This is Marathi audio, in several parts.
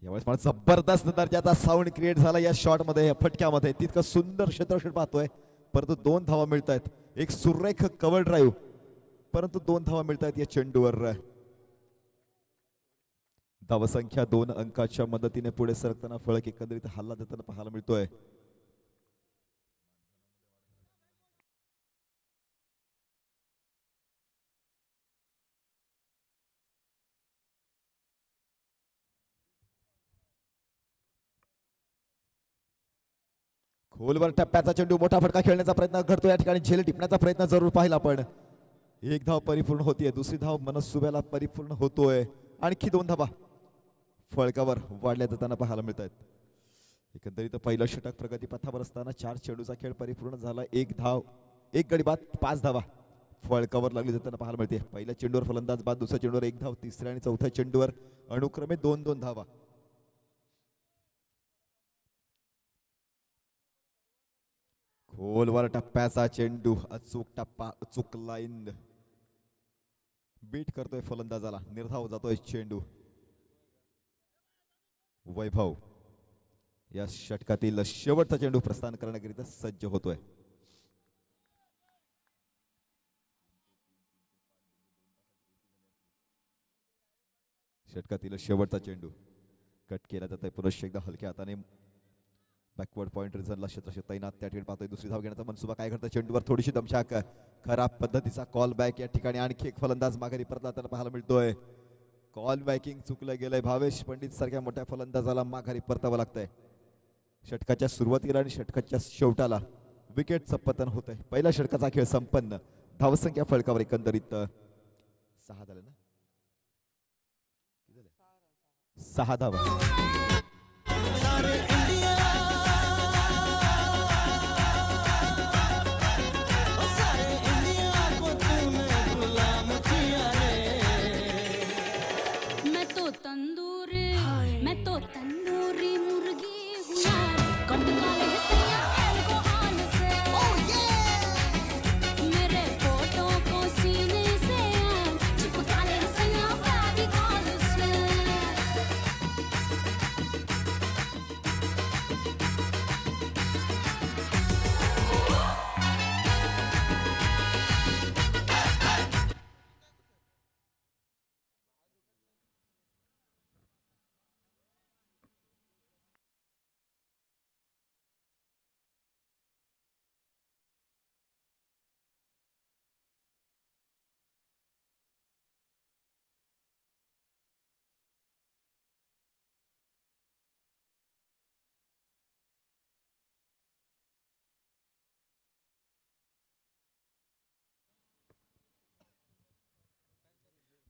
यावेळेस मला जबरदस्त दर्जाचा साऊंड क्रिएट झाला या शॉट मध्ये, या फटक्यामध्ये. तितकं सुंदर क्षेत्ररक्षण पाहतोय, परंतु 2 धावा मिळत आहेत. एक सुरेख कव्हर ड्राईव्ह, परंतु 2 धावा मिळत आहेत या चेंडूवर. धावसंख्या 2 अंकाच्या मदतीने पुढे सरकताना फळक एकंदरीत हल्ला देताना पाहायला मिळतोय. खोलवर टप्प्याचा चेंडू, मोठा फटका खेळण्याचा प्रयत्न करतो या ठिकाणी. झेल टिपण्याचा प्रयत्न जरूर पाहिला, पण एक धाव परिपूर्ण होतीये. दुसरी धाव मनसुब्याला परिपूर्ण होतोय. आणखी 2 धावा फळकावर वाढल्या जाताना पाहायला मिळत आहेत. एकंदरीत पहिलं षटक प्रगतीपथावर असताना 4 चेंडूचा खेळ परिपूर्ण झाला. 1 धाव, 1 गडी बाद, 5 धावा फळकावर लागली जाताना पाहायला मिळते. पहिल्या चेंडूवर फलंदाज बाद, दुसऱ्या चेंडूवर 1 धाव, तिसऱ्या आणि चौथ्या चेंडूवर अनुक्रमे 2-2 धावा. खोलवर टप्प्याचा चेंडू, अचूक टप्पा, अचूक लाईन बीट करतोय फलंदाजाला. निर्धाव जातोय चेंडू. वैभव या षटकातील शेवटचा चेंडू प्रस्थान करण्याकरिता सज्ज होतोय. षटकातील शेवटचा चेंडू कट केला जातोय. पुनश्च एकदा हलक्या हाताने बॅकवर्ड पॉइंट रिझनला क्षेत्रक्षेत्र तैनात. त्या ठिकाणी पाहतोय दुसरी धाव घेण्याचा मनसुबा. काय करतं चेंडूवर थोडीशी दमछाक, खराब पद्धतीचा कॉल बॅक. या ठिकाणी आणखी एक फलंदाज माघारी परतला पाहायला मिळतोय. कॉल बॅकिंग चुकलं गेलंय. भावेश पंडित सारख्या मोठ्या फलंदाजाला माघारी परतावं लागतंय. षटकाच्या सुरुवातीला आणि षटकाच्या शेवटाला विकेटचं पतन होत आहे. पहिल्या षटकाचा खेळ संपन्न. धावसंख्या फळकावर एकंदरीत 6 झाले ना, 6 धावा.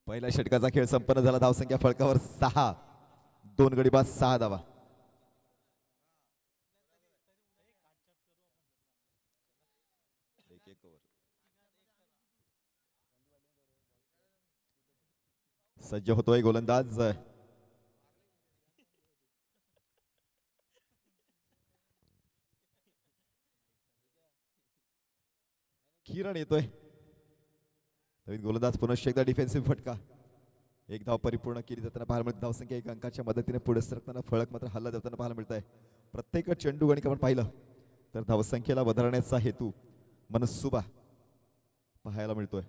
पहिल्या षटकाचा खेळ संपन्न झाला. धावसंख्या फळकावर 6, 2 गडी बाद, 6 धावा. सज्ज होतोय गोलंदाज. किरण येतोय. नवीन गोलंदाज पुनश्च एकदा डिफेन्सिव्ह फटका. 1 धाव परिपूर्ण केली जाताना पाहायला मिळते. धावसंख्या 1 अंकाच्या मदतीने पुढे सरकताना फळक मात्र हल्ला देताना पाहायला मिळत आहे. प्रत्येक चेंडू गणिक आपण पाहिलं तर धावसंख्येला વધારण्याचा हेतू मनसुबा पाहायला मिळतोय.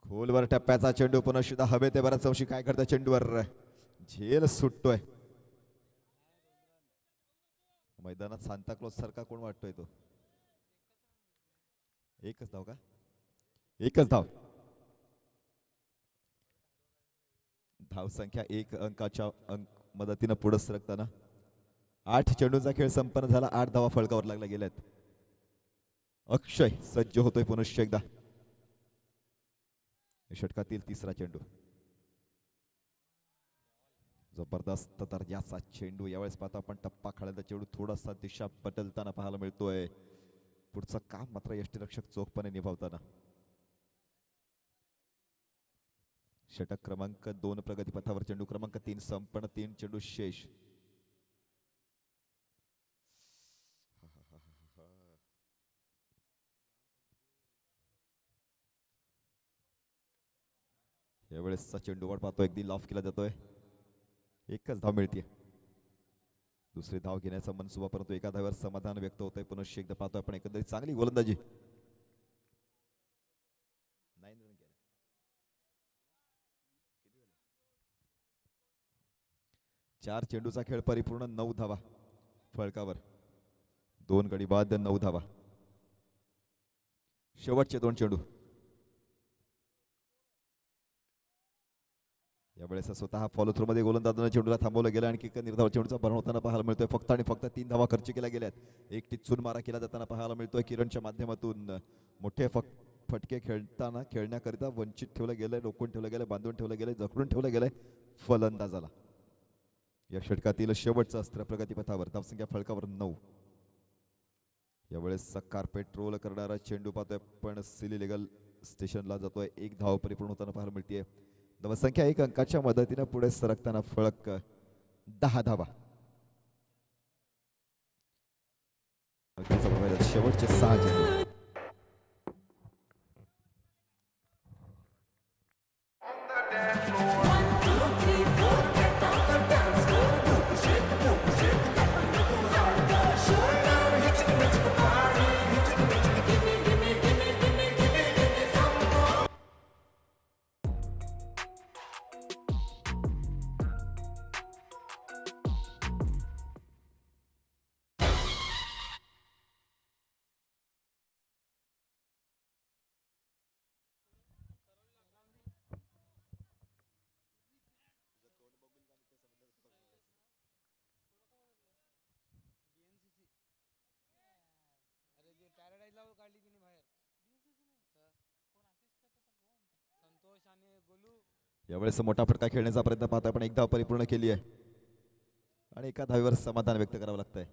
खोलवर टप्प्याचा चेंडू पुनश्च हवे ते बराच अंशी. काय करतं चेंडूवर झेल सुटतोय. मैदानात सांताक्लॉज सारखा कोण वाटतोय तो. एकच धाव का, एकच धाव. धावसंख्या 1 अंकाच्या मदतीनं पुढे सरकताना 8 चेंडूचा खेळ संपन्न झाला. 8 धावा फळकावर लागल्या गेल्यात. अक्षय सज्ज होतोय पुनश्च एकदा. षटकातील तिसरा चेंडू, जबरदस्त दर्जाचा चेंडू. यावेळेस पाहता आपण टप्पा खाळ्याचा चेंडू थोडासा दिशा बदलताना पाहायला मिळतोय. पुढचं काम मात्र यष्टीरक्षक चोखपणे निभावताना. षटक क्रमांक 2 प्रगतीपथावर, चेंडू क्रमांक 3 संपन्न, 3 चेंडू शेष. यावेळेसचा चेंडूवर पाहतो अगदी लॉफ केला जातोय. एकच धाव मिळते. दुसरी धाव घेण्याचा मनसुबा, परंतु एका धावावर समाधान व्यक्त होत आहे. पुनश्च एकदा पाहतोय आपण एकंदरीत चांगली गोलंदाजी. 4 चेंडूचा खेळ परिपूर्ण, 9 धावा फळकावर, 2 गडी बाद, 9 धावा. शेवटचे 2 चेंडू. यावेळेस स्वतः फॉलो थ्रू मध्ये गोलंदाजाने चेंडूला थांबवलं गेलं आणि किक निर्धाव चेंडूचा भरण होताना पाहायला मिळतोय. फक्त आणि फक्त 3 धावा खर्च केल्या गेल्यात. एक टिचून मारा केला जाताना पाहायला मिळतोय. किरणच्या माध्यमातून मोठे फटके खेळण्याकरिता वंचित ठेवलं गेलंय, रोखून ठेवलं गेलंय, बांधून ठेवलं गेलंय, जखडून ठेवलं गेलंय फलंदाजाला. या षटकातील शेवटचं अस्त्र प्रगतीपथावर, धावसंख्या फळकावर 9. यावेळेस कार्पेट रोल करणारा चेंडू पाहतोय पण सिली लेगल स्टेशनला जातोय. 1 धाव परिपूर्ण होताना पाहायला मिळते. धावसंख्या 1 अंकाच्या मदतीने पुढे सरकताना फळक 10 धावा. शेवटचे 6 चेंडू. यावेळेस मोठा फटका खेळण्याचा प्रयत्न पाहतोय पण 1 धाव परिपूर्ण केली आहे आणि एका धावीवर समाधान व्यक्त करावं लागतंय.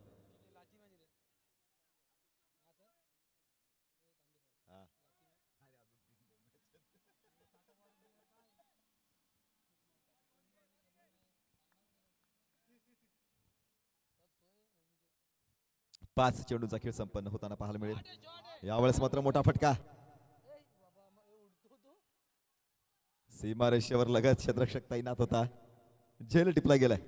पाच चेंडूचा खेळ संपन्न होताना पाहायला मिळेल. यावेळेस मात्र मोठा फटका, सीमारेषेवर लगत क्षेत्ररक्षक तैनात होता, झेल टिपला गेलाय.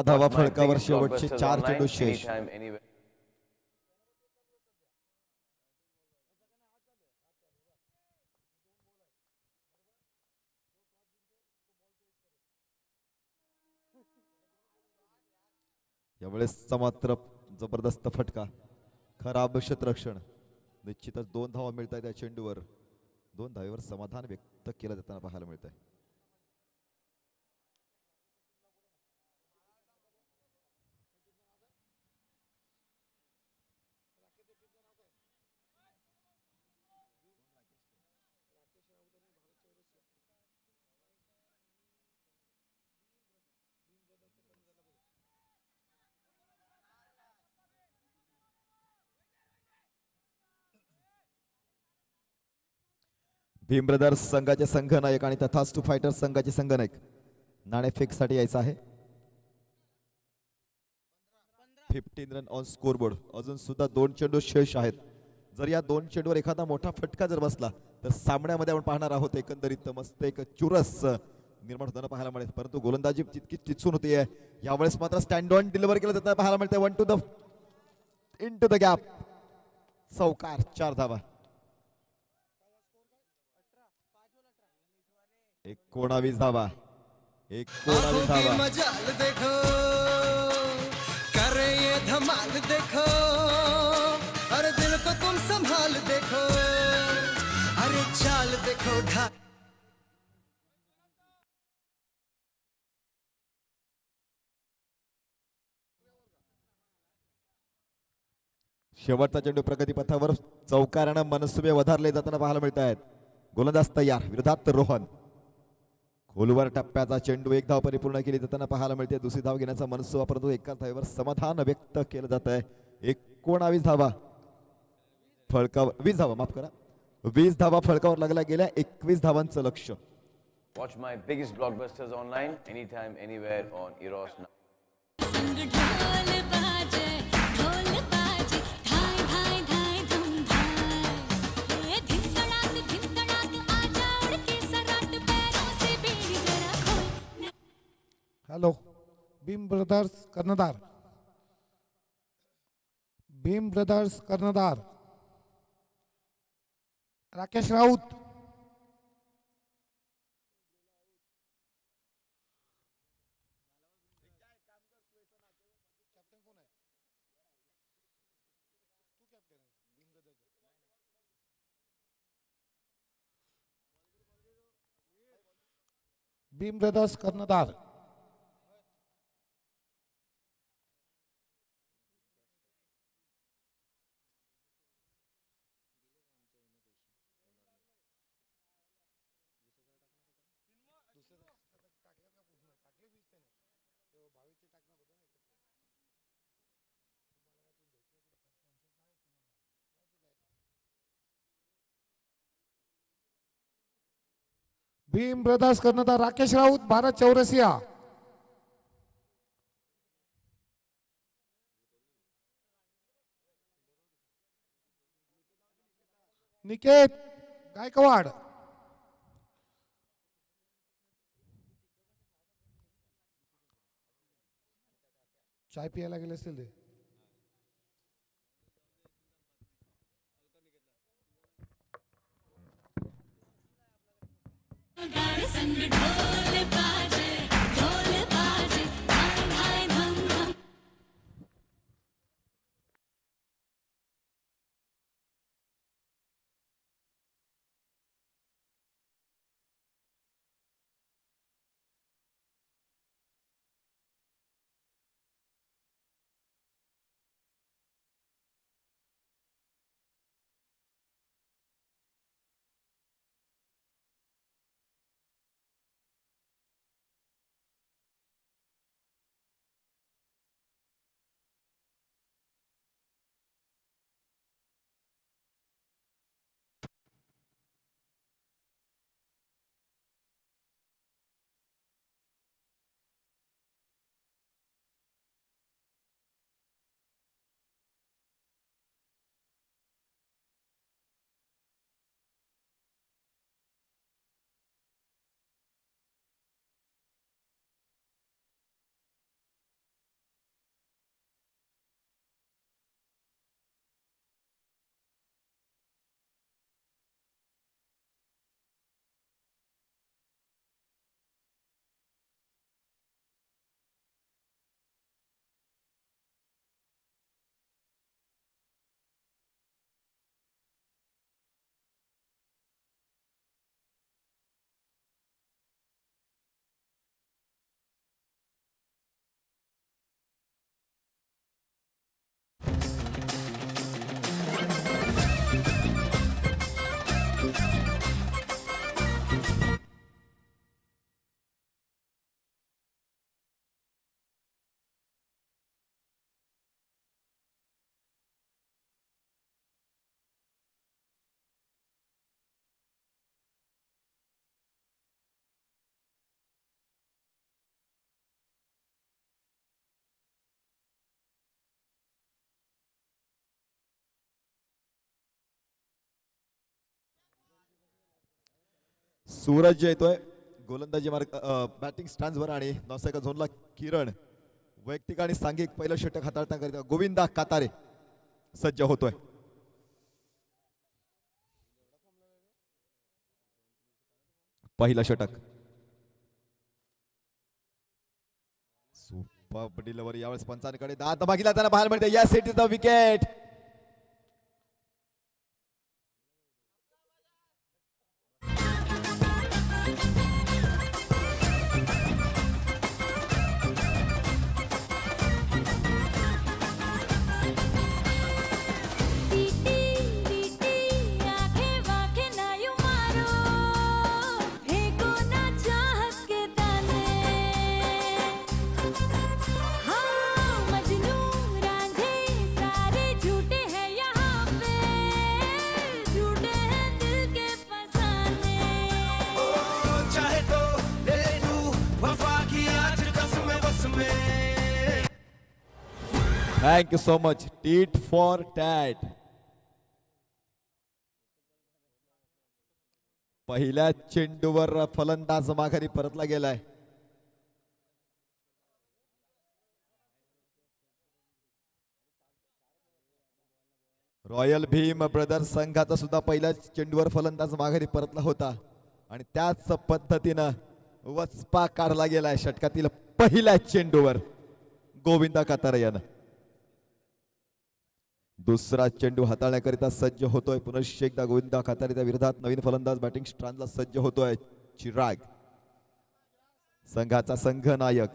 धावा फळकावर, शेवटचे 4 चेंडू शेष. यावेळेसचा मात्र जबरदस्त फटका, खराब क्षेत्ररक्षण. निश्चितच 2 धावा मिळत आहेत त्या चेंडूवर. 2 धावेवर समाधान व्यक्त केलं जाताना पाहायला मिळत आहे. भीम ब्रदर्स संघाचे संघनायक आणि तथास्तु फायटर्स संघाचे संघनायक नाणेफेक साठी यायचं आहे. 15 रन ऑन स्कोरबोर्ड. अजून सुद्धा 2 चेंडू शेष आहेत. जर या 2 चेंडूवर एखादा मोठा फटका जर बसला तर सामन्यामध्ये आपण पाहणार आहोत एकंदरीत मस्त एक चुरस निर्माण होताना पाहायला मिळेल. परंतु गोलंदाजी तितकी चिचून होतीये. यावेळेस मात्र स्टँड ऑन डिलिव्हर केलं जाताना पाहायला मिळतंय. 1 to the into the gap, चौकार, 4 धावा. 19 धावा, 19 धावा. हाल देखो, अरे दिल को तुम संभाल देखो, अरे चाल देखो ढाल। शेवटचा चेंडू प्रगतीपथावर चौकारानं मनसुबे वधारले जाताना पाहायला मिळत आहेत. गोलंदाज तयार, विरोधात रोहन. खोलवर टप्प्याचा चेंडू एक धाव परिपूर्ण केली जाताना पाहायला मिळते. दुसरी धाव घेण्याचा मनसुबा, परंतु एकाच धावेवर समाधान व्यक्त केलं जात आहे. 19 धावा फळकावर, 20 धावा माफ करा, 20 धावा फळकावर लागल्या गेल्या. 21 धावांचं लक्ष. Watch my biggest blockbusters online anytime, anywhere on Eros now. Hello, Bhim brothers कर्णधार, भीम ब्रदर्स कर्णधार राकेश राऊत. भीम ब्रदर्स कर्णधार भीम ब्रदर्स कर्णधार राकेश राऊत, भारत चौरसिया. निकेत गायकवाड, चाय पियाला गेले असतील ते. सूरज येतोय गोलंदाजी मार्ग, बॅटिंग स्टँड्सवर. आणि नौसेका झोनला किरण वैयक्तिक आणि सांघिक पहिलं षटक हाताळताना गोविंदा कातारे सज्ज होतोय. पहिलं षटक सुपर डिलिव्हरी यावेळेस पंचांकडे दात मागितला त्यांना पाहायला मिळते. Yes it is the wicket. Thank you so much. Tit for tat. पहिल्या चेंडूवर फलंदाज माघारी परतला गेलाय. रॉयल भीम ब्रदर्स संघाचा सुद्धा पहिल्या चेंडूवर फलंदाज माघारी परतला होता आणि त्याच पद्धतीनं वचपा काढला गेलाय षटकातील पहिल्या चेंडूवर गोविंदा कातारे यानं. दुसरा चेंडू हाताळण्याकरिता सज्ज होतोय पुनश्च एकदा गोविंदा कातारेच्या विरोधात नवीन फलंदाज बॅटिंग स्ट्रांडला सज्ज होतोय चिराग, संघाचा संघ नायक.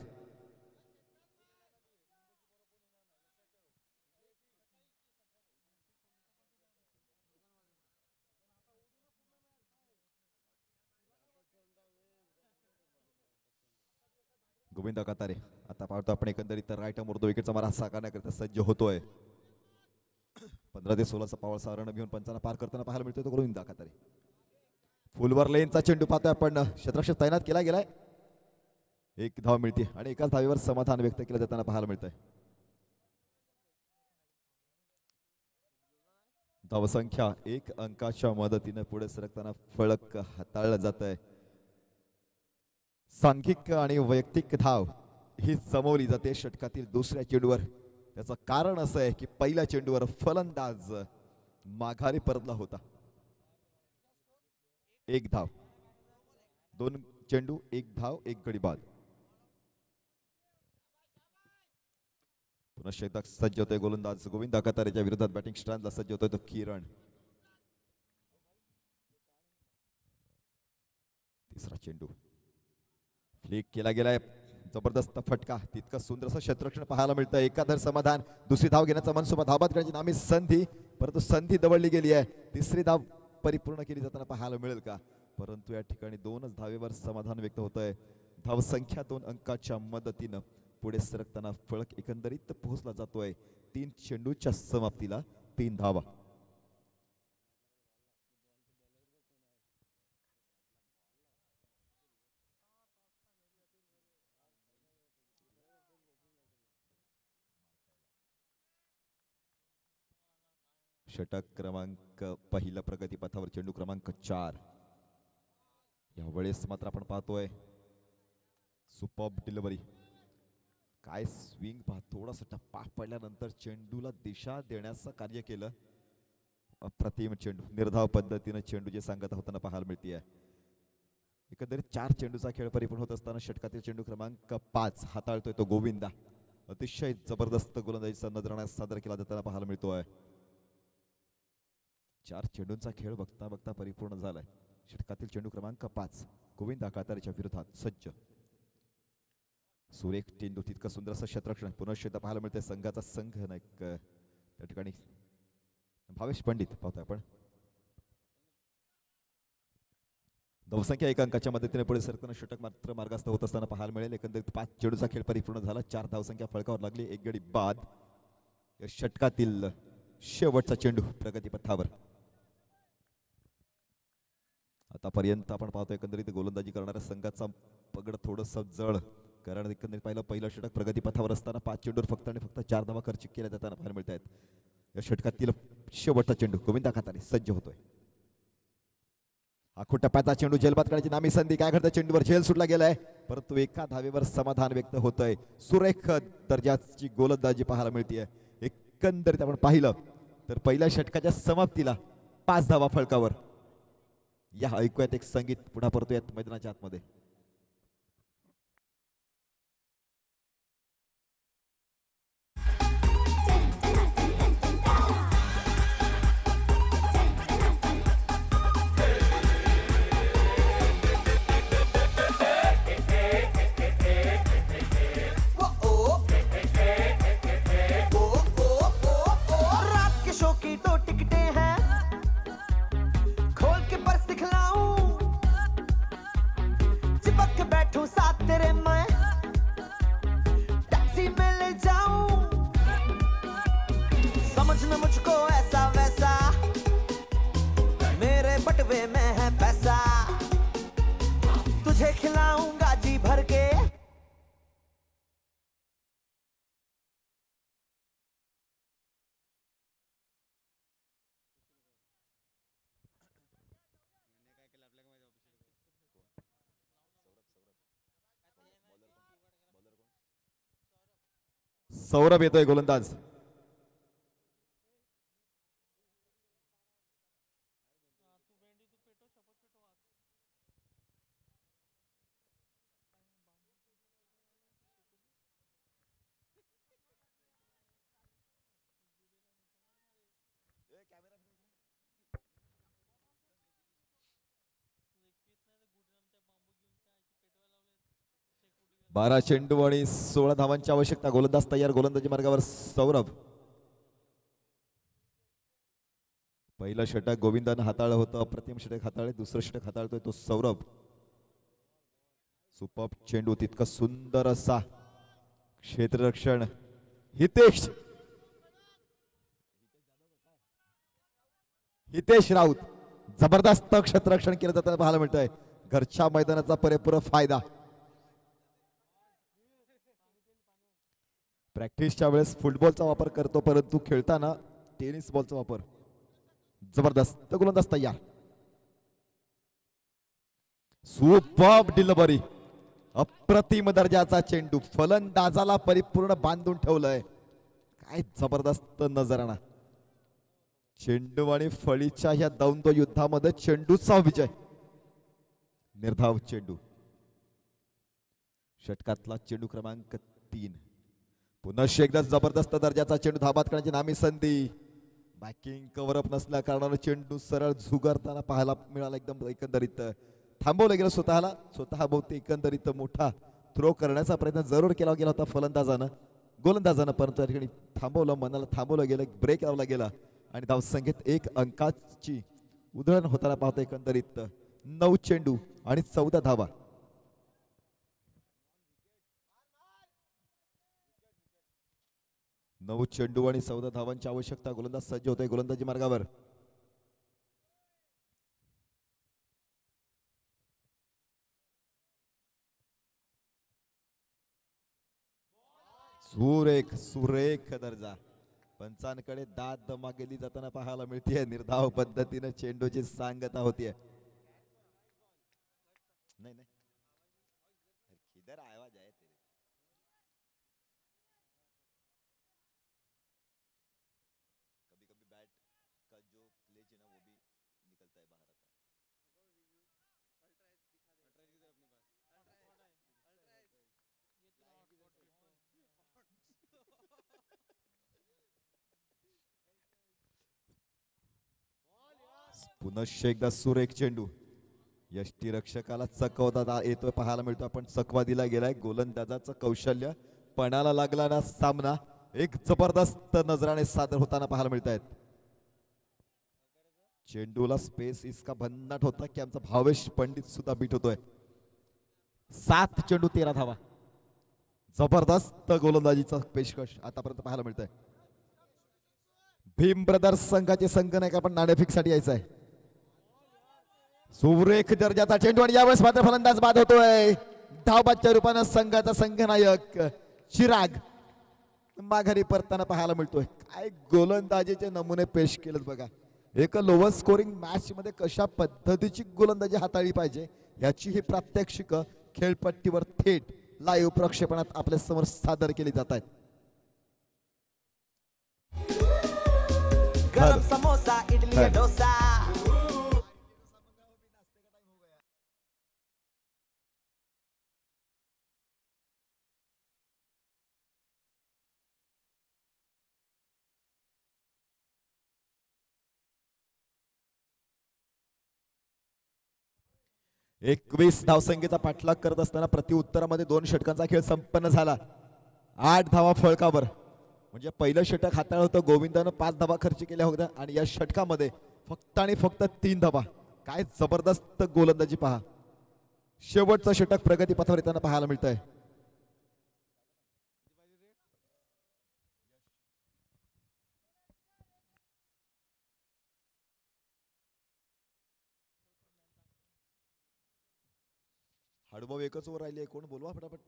गोविंदा कातारे आता पाहतो आपण एकंदरीत राईट अर्म विकेटचा मारा साकारण्याकरिता सज्ज होतोय. 15 ते 16चा पावळसा रन घेऊन पंचांना पार करताना पाहायला मिळतोय तो गोविंदा कातारे. फुलवर लेनचा चेंडू पाहतोय आपण क्षेत्ररक्षक तैनात केला गेलाय. एक धाव मिळते आणि एकाच धावेवर समाधान व्यक्त केलं जाताना पाहायला मिळतंय. धावसंख्या 1 अंकाच्या मदतीने पुढे सरकताना फलक हाताळलं जात आहे. सांघिक आणि वैयक्तिक धाव ही जमवली जाते षटकातील दुसऱ्या चेंडूवर. त्याचं कारण असं आहे की पहिल्या चेंडूवर फलंदाज माघारी परतला होता. 1 धाव, 2 चेंडू, 1 धाव, 1 गडी बाद. पुन्हा एकदा सज्ज होतोय गोलंदाज गोविंदा कातारेच्या विरोधात बॅटिंग स्ट्रांडला सज्ज होतोय तो किरण. तिसरा चेंडू फ्लिक केला गेलाय. जबरदस्त फटका, तितकं सुंदर असं क्षेत्ररक्षण पाहायला मिळतं. एकादर समाधान, दुसरी धाव घेण्याचा मनसुबा, धाबात करण्याची नामी संधी, परंतु संधी दवडली गेली आहे. तिसरी धाव परिपूर्ण केली जाताना पाहायला मिळेल का? परंतु या ठिकाणी 2च धावेवर समाधान व्यक्त होत आहे. धावसंख्या 2 अंकाच्या मदतीनं पुढे सरकताना फलक एकंदरीत पोहोचला जातोय 3 चेंडूच्या समाप्तीला 3 धावा. षटक क्रमांक पहिला प्रगतीपथावर चेंडू क्रमांक 4. यावेळेस मात्र आपण पाहतोय सुपर्ब डिलिव्हरी. काय स्विंग पहा, थोडासा टप्पा पडल्यानंतर चेंडूला दिशा देण्याचं कार्य केलं. अप्रतिम चेंडू, निर्धाव पद्धतीने चेंडू जे सांगत होताना पाहायला मिळते. एकंदरीत 4 चेंडूचा खेळ परिपूर्ण होत असताना षटकातील चेंडू क्रमांक 5 हाताळतोय तो गोविंदा. अतिशय जबरदस्त गोलंदाजीचा नजराणा सादर केला जाताना पाहायला मिळतोय. 4 चेंडूंचा खेळ बघता बघता परिपूर्ण झालाय. षटकातील चेंडू क्रमांक 5 गोविंदा कातारेच्या विरोधात सज्ज. सुरेख चेंडू, तितकं सुंदर असं क्षेत्ररक्षण पुन्हा एकदा पाहायला मिळते. संघाचा संघ नायक त्या ठिकाणी भावेश पंडित पाहतोय आपण. धावसंख्या 1 अंकाच्या मदतीने पुढे सरकताना षटक मात्र मार्गस्थ होत असताना पाहायला मिळेल. एकंदरीत 5 चेंडूचा खेळ परिपूर्ण झाला. 4 धावसंख्या फळकावर लागली, 1 गडी बाद. या षटकातील शेवटचा चेंडू प्रगतीपथावर. आतापर्यंत आपण पाहतो एकंदरीत गोलंदाजी करणाऱ्या संघाचा पगड थोडस जड, कारण एकंदरीत पहिलं षटक प्रगतीपथावर असताना 5 चेंडूवर फक्त आणि फक्त 4 धावा खर्च केल्या जाताना पाहायला मिळत आहेत. या षटकातील शेवटचा चेंडू गोविंदा कातारे सज्ज होतोय. आखो टप्प्याचा चेंडू, झेलबाद करण्याची नामी संधी. काय घडतं, चेंडूवर झेल सुटला गेलाय, परंतु एका धावेवर समाधान व्यक्त होतंय. सुरेख दर्जाची गोलंदाजी पाहायला मिळते. एकंदरीत आपण पाहिलं तर पहिल्या षटकाच्या समाप्तीला 5 धावा फळकावर. या ऐकूयात एक संगीत, पुन्हा परतूयात मैदानाच्या आतमध्ये. बटवे में है पैसा, तुझे खिलाऊंगा जी भर के। सौरभ येतोय गोलंदाज. बारा चेंडू आणि 16 धावांची आवश्यकता. गोलंदाज तयार. गोलंदाजी मार्गावर सौरभ. पहिलं षटक गोविंदानं हाताळलं होतं. अप्रतिम षटक हाताळले. दुसरं षटक हाताळतोय तो सौरभ. सुपर चेंडू तितका सुंदर असा क्षेत्ररक्षण. हितेश राऊत जबरदस्त क्षेत्ररक्षण केलं जाताना पाहायला मिळतंय. घरच्या मैदानाचा पुरेपूर फायदा. प्रॅक्टिसच्या वेळेस फुटबॉलचा वापर करतो, परंतु खेळताना टेनिस बॉलचा वापर. जबरदस्त गोलंदाज तयार. Superb delivery. अप्रतिम दर्जाचा चेंडू. फलंदाजाला परिपूर्ण बांधून ठेवलंय. काय जबरदस्त नजराणा. चेंडू आणि फळीच्या या द्वंद्व युद्धामध्ये चेंडूचा विजय. निर्धाव चेंडू. षटकातला चेंडू क्रमांक 3. पुन्हा एकदा जबरदस्त दर्जाचा चेंडू. धाबात करण्याची नामी संधी. बॅकिंग कव्हर अप नसल्या कारणाने चेंडू सरळ झुगारताना पाहायला मिळाला. एकदम एकंदरीत थांबवलं गेलं स्वतः भोवती. एकंदरीत मोठा थ्रो करण्याचा प्रयत्न जरूर केला गेला होता गोलंदाजानं, परंतु या ठिकाणी थांबवलं. मनाला थांबवलं गेलं. ब्रेक लावला गेला आणि धावसंख्येत 1 अंकाची उधळण होताना पाहतो. एकंदरीत 9 चेंडू आणि 14 धावा. नऊ चेंडू आणि 14 धावांची आवश्यकता. गोलंदाज सज्ज होतोय गोलंदाजी मार्गावर. सुरेख दर्जा. पंचांकडे दाद दमा गेली जाताना पाहायला मिळते. निर्धाव पद्धतीने चेंडूची सांगता होतीये. नाही किधर आवाज आहे तेरे. कभी कभी बैट का जो क्लेच है ना वो भी निकलता है, बाहर आता है. पुन्हा एकदा सुरेख चेंडू. यष्टीरक्षकाला चकवता येतोय पाहायला मिळतो. आपण चकवा दिला गेलाय. गोलंदाजाचं कौशल्य पणाला लागला ना. सामना एक जबरदस्त नजराने सादर होताना पाहायला मिळत आहेत. चेंडूला स्पेस इसका भन्नाट होता की आमचा भावेश पंडित सुद्धा बीट होतोय. 7 चेंडू 13 धावा. जबरदस्त गोलंदाजीचा पेशकश आतापर्यंत पाहायला मिळत आहे. भीम ब्रदर्स संघाचे संघनायक आपण नाणेफेक साठी यायचं आहे. सुरेख दर्जाचा चेंडू आणि यावेळेस मात्र फलंदाज बाद होतोय. धावबादच्या रूपानं संघाचा संघनायक चिराग माघारी परताना पाहायला मिळतोय. काय गोलंदाजीचे नमुने पेश केलेत बघा. एक लोअर स्कोरिंग मॅच मध्ये कशा पद्धतीची गोलंदाजी हाताळली पाहिजे याची ही प्रात्यक्षिक खेळपट्टीवर थेट लाईव्ह प्रक्षेपणात आपल्या समोर सादर केली जात आहेत. गरम समोसा इडली डोसा. एकवीस धावसंख्येचा पाठलाग करत असताना प्रत्युत्तरामध्ये 2 षटकांचा खेळ संपन्न झाला. 8 धावा फळकावर. म्हणजे पहिलं षटक हाताळलं होतं गोविंदानं. 5 धावा खर्च केल्या होत्या आणि या षटकामध्ये फक्त आणि फक्त 3 धावा. काय जबरदस्त गोलंदाजी पहा. शेवटचं षटक प्रगतीपथावर येताना पाहायला मिळत आहे. अनुभव एकच ओव्हर राहिली आहे. कोण बोलवा फटाफट.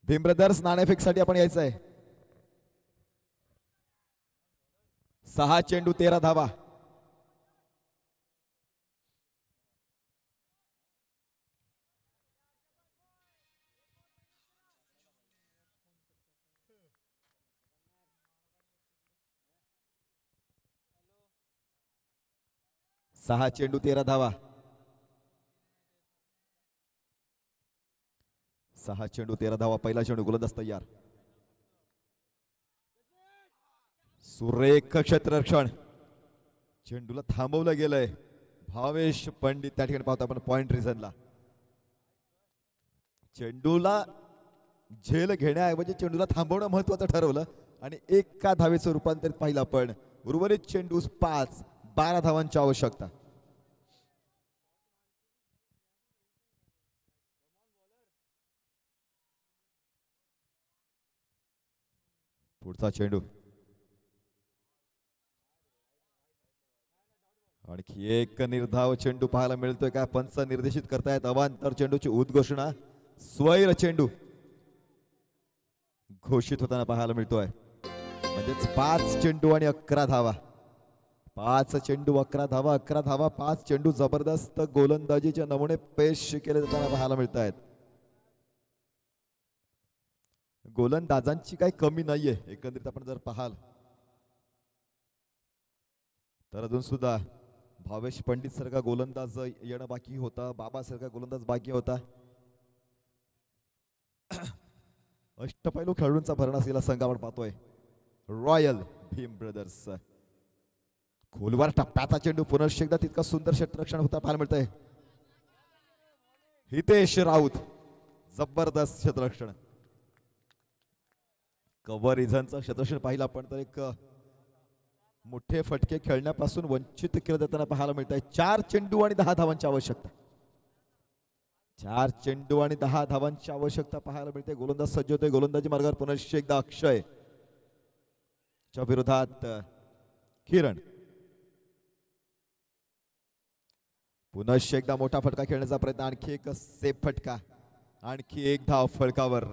भीम ब्रदर्स नाणेफेक साठी आपण यायचं आहे. 6 चेंडू 13 धावा. सहा चेंडू 13 धावा. 6 चेंडू 13 धावा. पहिला चेंडू गोलंदाज तयार. सुरेख क्षेत्ररक्षण. चेंडूला थांबवलं गेलंय. भावेश पंडित त्या ठिकाणी पाहतो आपण पॉइंट रिझनला. चेंडूला झेल घेण्याऐवजी चेंडूला थांबवणं महत्वाचं ठरवलं आणि एका धावेचं रूपांतरित पाहिलं आपण. उर्वरित चेंडू 5, 12 धावांची आवश्यकता. पुढचा चेंडू. आणखी एक निर्धाव चेंडू पाहायला मिळतोय का? पंच निर्देशित करतायत अवांतर चेंडूची उद्घोषणा. स्वैर चेंडू घोषित होताना पाहायला मिळतोय. म्हणजेच 5 चेंडू आणि 11 धावा. 5 चेंडू 11 धावा. 11 धावा 5 चेंडू. जबरदस्त गोलंदाजीचे नमुने पेश केले जाताना पाहायला मिळत आहेत. गोलंदाजांची काही कमी नाहीये एकंदरीत आपण जर पाहाल तर. अजून सुद्धा भावेश पंडित सारखा गोलंदाज येणं बाकी होता. बाबा सारखा गोलंदाज बाकी होता. अष्टपैलू खेळाडूंचा भरणा असलेला संघ आपण पाहतोय रॉयल भीम ब्रदर्स. खोलवर टप्प्याचा चेंडू. पुनश्च एकदा तितका सुंदर क्षेत्ररक्षण होता पाहायला मिळतंय. हितेश राऊत जबरदस्त क्षेत्ररक्षण. कव्हर रिझनचं क्षेत्ररक्षण पाहिलं आपण तर एक मोठे फटके खेळण्यापासून वंचित केलं जाताना पाहायला मिळत आहे. 4 चेंडू आणि 10 धावांची आवश्यकता. 4 चेंडू आणि 10 धावांची आवश्यकता पाहायला मिळते. गोलंदाज सज्ज होते. गोलंदाजी मार्गावर पुनश्च एकदा अक्षय च्या विरोधात किरण. पुनश्च एकदा मोठा फटका खेळण्याचा प्रयत्न. आणखी एक सेफ फटका. आणखी एक धाव फळकावर.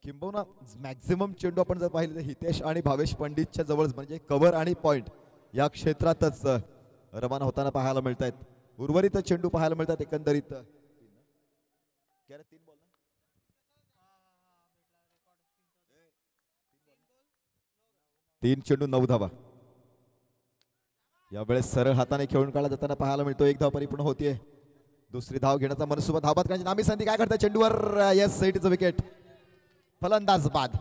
किंबहुना मॅक्झिमम चेंडू आपण जर पाहिले तर हितेश आणि भावेश पंडितच्या जवळ म्हणजे कव्हर आणि पॉइंट या क्षेत्रातच रवाना होताना पाहायला मिळत आहेत. उर्वरित चेंडू पाहायला मिळतात एकंदरीत. 3 चेंडू 9 धावा. यावेळेस सरळ हाताने खेळून काढला जाताना पाहायला मिळतो. 1 धाव परिपूर्ण होतीये. दुसरी धाव घेण्याचा मनसुबा. धावबाद करण्याची नामी संधी. काय करता चेंडूवर? Yes, it is a wicket. फलंदाज बाद.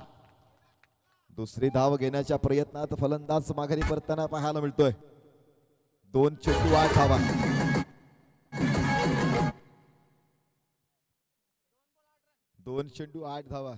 दुसरी धाव घेण्याच्या प्रयत्नात फलंदाज माघारी परतताना पाहायला मिळतोय. 2 चेंडू 8 धावा. 2 चेंडू 8 धावा.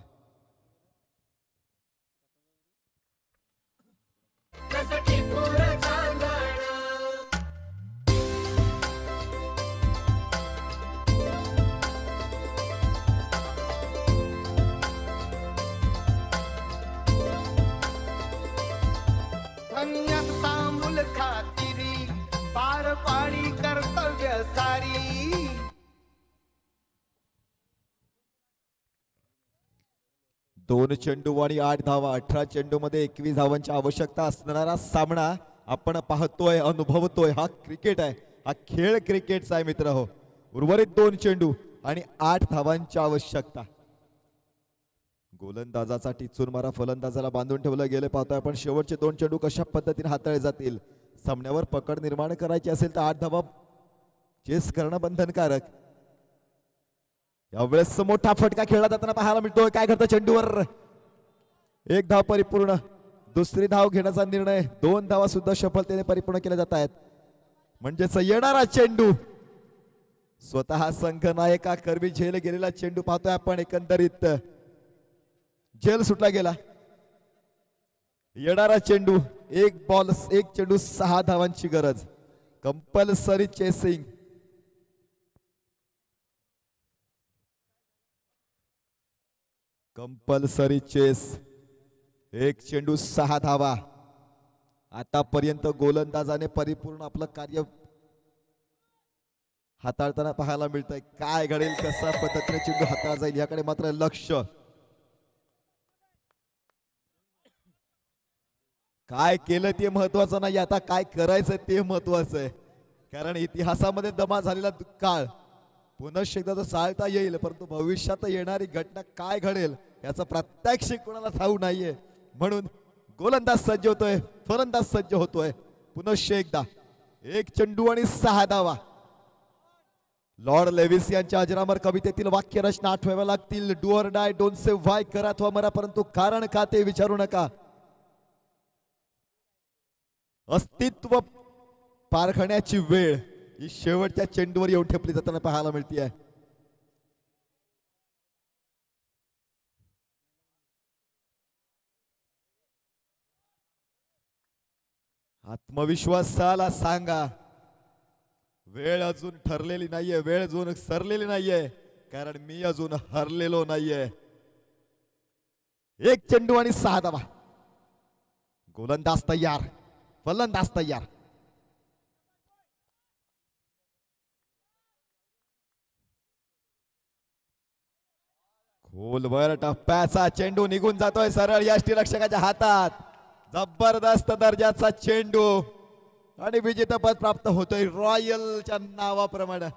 तांबूल खातिरी पार पाडी कर्तव्य सारी. 2 चेंडू आणि 8 धावा. 18 चेंडू मध्ये 21 धावांची आवश्यकता असणारा सामना आपण पाहतोय, अनुभवतोय. हा क्रिकेट आहे. हा खेळ क्रिकेटचा आहे मित्र हो. उर्वरित 2 चेंडू आणि 8 धावांची आवश्यकता. गोलंदाजाचा टिचून मारा फलंदाजाला बांधून ठेवलं गेले पाहतोय आपण. शेवटचे 2 चेंडू कशा पद्धतीने हाताळले जातील. सामन्यावर पकड निर्माण करायची असेल तर 8 धावा चेस करणं बंधनकारक. यावेळेस मोठा फटका खेळला जाताना पाहायला मिळतोय. काय करतं चेंडूवर? 1 धाव परिपूर्ण. दुसरी धाव घेण्याचा निर्णय. 2 धावा सुद्धा सफलतेने परिपूर्ण केल्या जात आहेत. म्हणजेच येणारा चेंडू स्वतः संघ नायका करवी झेल गेलेला चेंडू पाहतोय आपण. एकंदरीत झेल सुटला गेला. येणारा चेंडू 1 बॉल 1 चेंडू 6 धावांची गरज. Compulsory chasing. Compulsory chess. 1 चेंडू 6 धावा. आतापर्यंत गोलंदाजाने परिपूर्ण आपलं कार्य हाताळताना पाहायला मिळतंय. काय घडेल, कसा पद्धतीने चेंडू हाताळला जाईल याकडे मात्र लक्ष. काय केलं ते महत्वाचं नाही, आता काय करायचं ते महत्वाचं आहे. कारण इतिहासामध्ये जमा झालेला काळ पुनश्च एकदा तो चालता येईल, परंतु भविष्यात येणारी घटना काय घडेल याचा प्रात्यक्षिक कोणाला ठाऊक नाहीये. म्हणून गोलंदाज सज्ज होतोय, फलंदाज सज्ज होतोय. पुनश्च एकदा 1 चेंडू आणि 6 धावा. लॉर्ड लेविस यांच्या अजरामर कवितेतील वाक्यरचना आठवाव्या लागतील. Do or die, don't say why, करा अथवा मरा, परंतु कारण का ते विचारू नका. अस्तित्व पारखण्याची वेळ ही शेवटच्या चेंडूवर येऊन ठेपली जाताना पाहायला मिळते. आत्मविश्वासाला सांगा, वेळ अजून ठरलेली नाहीये, वेळ अजून सरलेली नाहीये, कारण मी अजून हरलेलो नाहीये. 1 चेंडू आणि 6 धावा. गोलंदाज तयार, फलंदाज तयार. खोलवर टप्प्याचा चेंडू निघून जातोय सरळ यष्टीरक्षकाच्या हातात. जबरदस्त दर्जाचा चेंडू आणि विजेतेपद प्राप्त होतोय रॉयलच्या नावाप्रमाणे.